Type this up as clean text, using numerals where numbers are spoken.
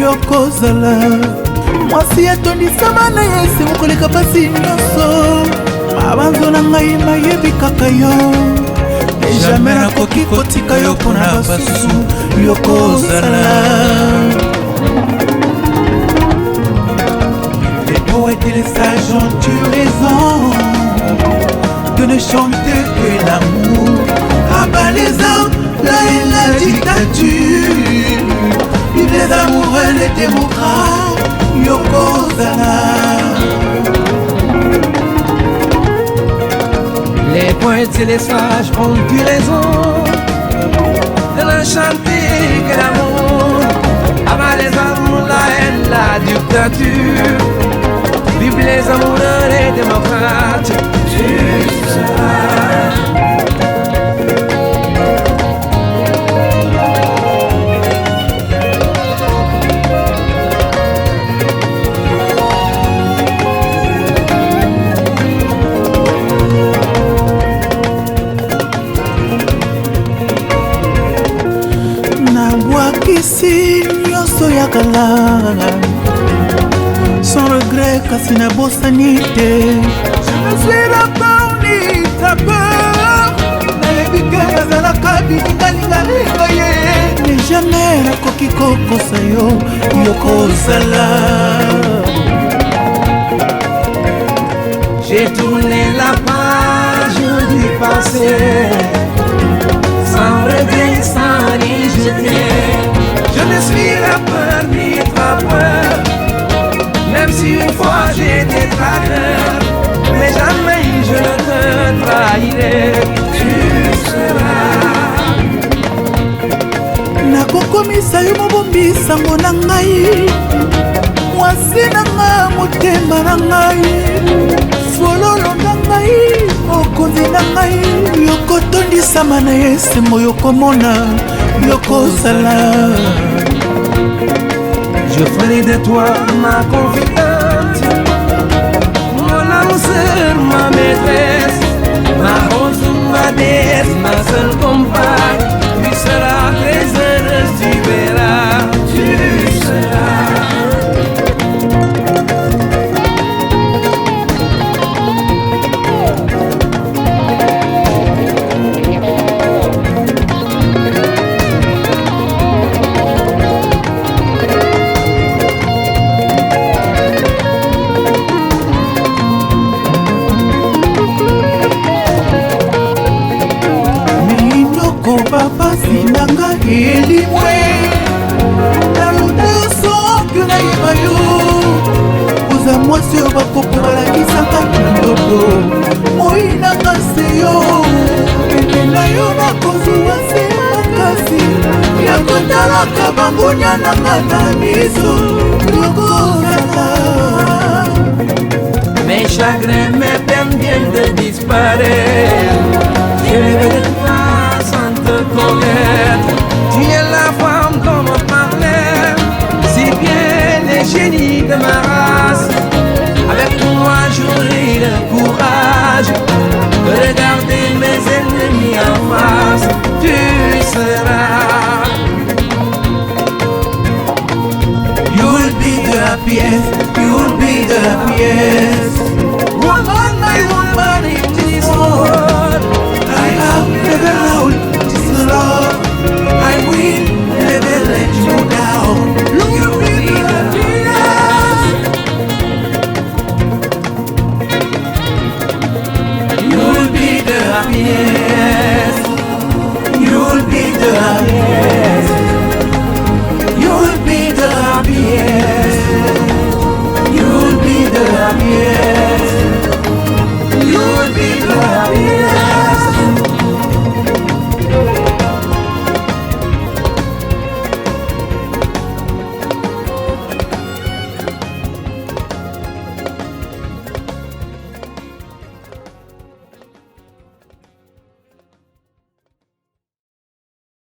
yokozala mwasi atondisama na ye se mokoleka pasi nyonso mabanzo na ngai mayebi kaka yo jamais nakoki kotika yo mpona basusu yokozala. Les poètes et les sages ont eu raison de ne chanter que l'amour. Abat les armes, la haine, la dictature. Vive les amoureux, les démocrates, yokozala. Les poètes et les sages ont eu raison de ne chanter que l'amour. Abat les armes, la haine, la dictature. Vive les amoureux, les démocrates, tu seras. Nabwakisi nyonso ya kala sans regret kasi nabosani te. Je me suis rappelé ta peur nayebi ke azalaka bilingalingalinga ye mais jamais nakoki kokosa yo yokozala. J'ai tourné la page du passé sans regret, sans ni jeter. Je ne suis la peur ni ta peur, même si une fois j'étais traqueur, mais jamais je ne te trahirai. Tu seras. Nakokomisa yo mobombisango na ngai mwasi na nga motema na ngai fololo na ngai mokonzi na ngai yokotondisama na ye sembo yokomona yokozala. Je ferai de toi ma confidente, mon âme sœur, ma maîtresse, ma rose, ma déesse, ma seule compagne. Tu seras très heureuse, tu verras, tu seras. bapasi nanga elimwe nalote soki nayeba yo koza mwasi oyo bakoko balakisaka kindodo moyinanga se yo ene na yo nakozwa se makasi ya kotalaka bangonya nanga na miso yokozala. Mes chagrins, mes peines viennent de disparaître. Je rêve de toi sans te connaître. Tu es la femme dont on parlait, si bien les génies de ma race. Avec toi j'aurai le courage de regarder mes ennemis en face. Tu seras. You'll be the happiest, you'll be the happiest.